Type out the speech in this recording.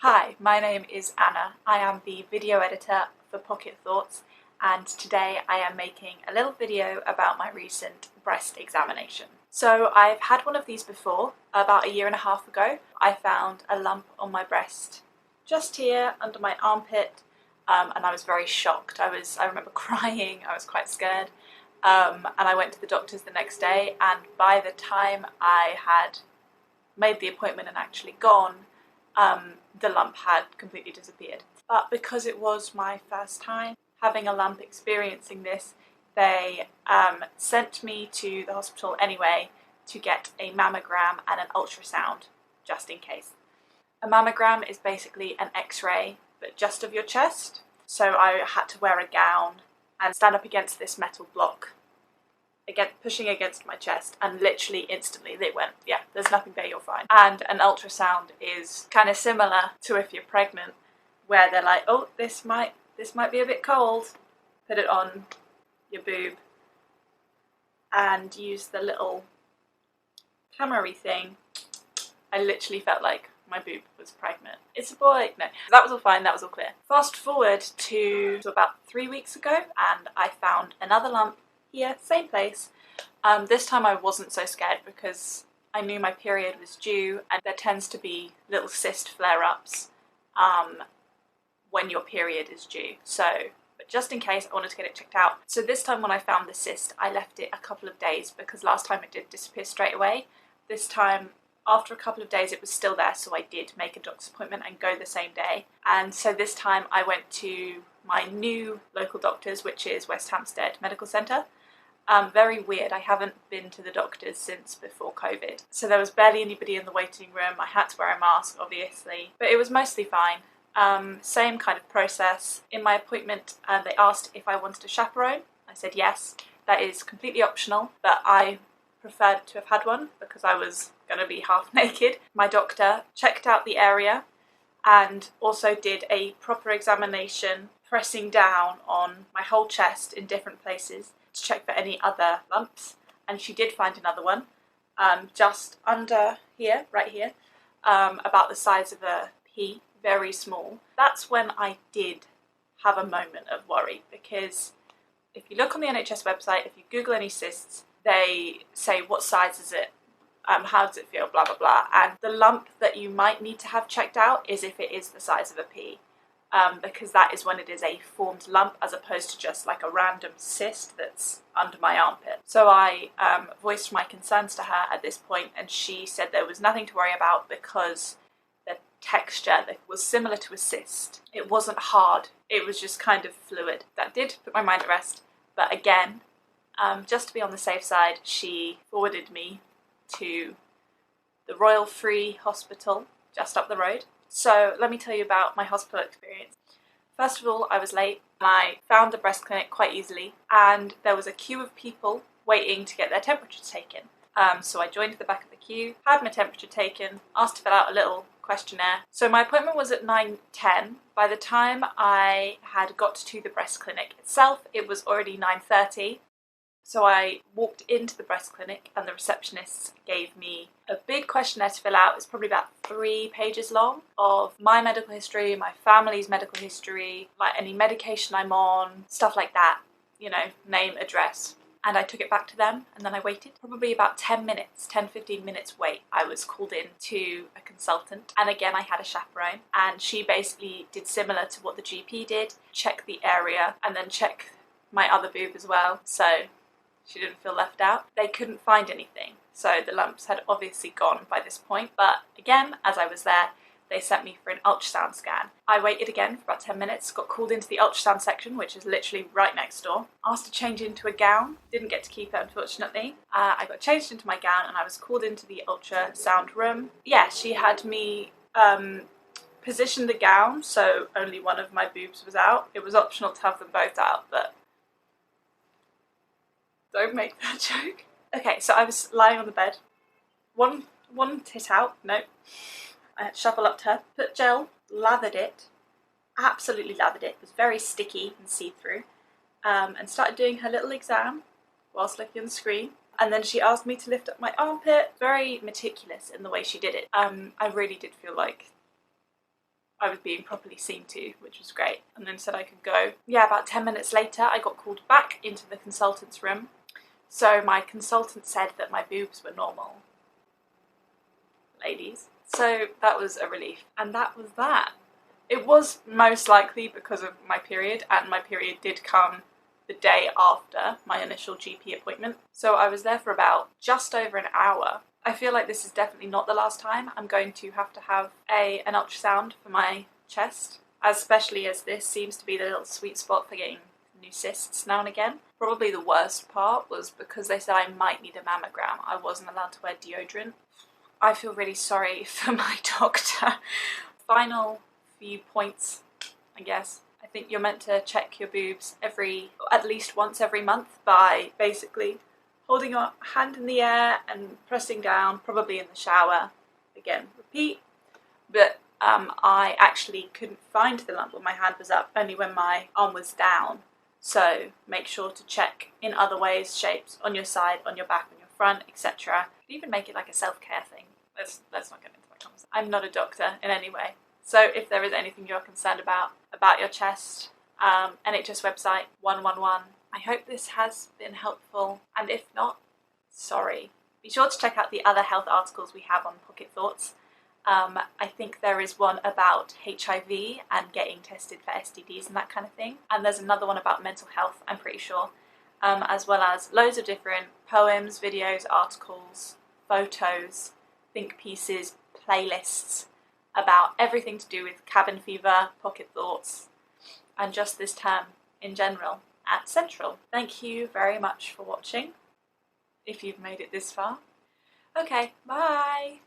Hi, my name is Anna. I am the video editor for Pocket Thoughts, and today I am making a little video about my recent breast examination. So I've had one of these before. About a year and a half ago I found a lump on my breast just here under my armpit, and I was very shocked. I remember crying. I was quite scared, and I went to the doctors the next day, and by the time I had made the appointment and actually gone, the lump had completely disappeared. But because it was my first time having a lump, experiencing this, they sent me to the hospital anyway to get a mammogram and an ultrasound, just in case. A mammogram is basically an x-ray, but just of your chest. So I had to wear a gown and stand up against this metal block, again pushing against my chest, and literally instantly they went, yeah, there's nothing there, you're fine. And an ultrasound is kind of similar to if you're pregnant, where they're like, oh, this might be a bit cold, put it on your boob and use the little camera-y thing. I literally felt like my boob was pregnant. It's a boy. No, that was all fine, that was all clear. Fast forward to about 3 weeks ago, and I found another lump here, same place. This time I wasn't so scared because I knew my period was due, and there tends to be little cyst flare-ups when your period is due. But just in case, I wanted to get it checked out. So this time when I found the cyst, I left it a couple of days because last time it did disappear straight away. This time, after a couple of days, it was still there, so I did make a doctor's appointment and go the same day. And so this time I went to my new local doctors, which is West Hampstead Medical Centre. Very weird, I haven't been to the doctors since before COVID. So there was barely anybody in the waiting room. I had to wear a mask, obviously, but it was mostly fine. Same kind of process. In my appointment, they asked if I wanted a chaperone. I said yes. That is completely optional, but I preferred to have had one because I was going to be half naked. My doctor checked out the area and also did a proper examination, pressing down on my whole chest in different places to check for any other lumps, and she did find another one just under here, right here, about the size of a pea, very small. That's when I did have a moment of worry, because if you look on the NHS website, if you Google any cysts, they say what size is it, how does it feel, blah blah blah, and the lump that you might need to have checked out is if it is the size of a pea. Because that is when it is a formed lump as opposed to just like a random cyst that's under my armpit. So I voiced my concerns to her at this point, and she said there was nothing to worry about because the texture was similar to a cyst. It wasn't hard, it was just kind of fluid. That did put my mind at rest, but again, just to be on the safe side, she forwarded me to the Royal Free Hospital just up the road. So let me tell you about my hospital experience. First of all, I was late and I found the breast clinic quite easily, and there was a queue of people waiting to get their temperature taken. So I joined the back of the queue, had my temperature taken, asked to fill out a little questionnaire. So my appointment was at 9:10. By the time I had got to the breast clinic itself, it was already 9:30. So I walked into the breast clinic and the receptionist gave me a big questionnaire to fill out. It's probably about 3 pages long, of my medical history, my family's medical history, like any medication I'm on, stuff like that, you know, name, address. And I took it back to them, and then I waited probably about 10-15 minutes wait. I was called in to a consultant, and again I had a chaperone, and she basically did similar to what the GP did, check the area and then check my other boob as well, so she didn't feel left out. They couldn't find anything, so the lumps had obviously gone by this point. But again, as I was there, they sent me for an ultrasound scan. I waited again for about 10 minutes, got called into the ultrasound section, which is literally right next door, asked to change into a gown, didn't get to keep it unfortunately. I got changed into my gown and I was called into the ultrasound room. Yeah, she had me position the gown so only one of my boobs was out. It was optional to have them both out, but don't make that joke. Okay, so I was lying on the bed, one tit out, no. I had to shuffle up to her, put gel, lathered it, absolutely lathered it, was very sticky and see-through, and started doing her little exam whilst looking on the screen. And then she asked me to lift up my armpit, very meticulous in the way she did it. I really did feel like I was being properly seen to, which was great, and then said I could go. Yeah, about 10 minutes later I got called back into the consultant's room. So my consultant said that my boobs were normal. Ladies. So that was a relief, and that was that. It was most likely because of my period, and my period did come the day after my initial GP appointment. So I was there for about just over an hour. I feel like this is definitely not the last time I'm going to have an ultrasound for my chest, especially as this seems to be the little sweet spot for getting new cysts now and again. Probably the worst part was because they said I might need a mammogram. I wasn't allowed to wear deodorant. I feel really sorry for my doctor. Final few points, I guess. I think you're meant to check your boobs at least once every month by basically holding your hand in the air and pressing down, probably in the shower. Again, repeat. But I actually couldn't find the lump when my hand was up, only when my arm was down. So make sure to check in other ways, shapes, on your side, on your back, on your front, etc. Even make it like a self-care thing. Let's not get into that conversation. I'm not a doctor in any way. So if there is anything you're concerned about your chest, NHS website 111. I hope this has been helpful, and if not, sorry. Be sure to check out the other health articles we have on Pocket Thoughts. I think there is one about HIV and getting tested for STDs and that kind of thing, and there's another one about mental health, I'm pretty sure, as well as loads of different poems, videos, articles, photos, think pieces, playlists about everything to do with cabin fever, pocket thoughts, and just this term in general at Central. Thank you very much for watching, if you've made it this far. Okay, bye!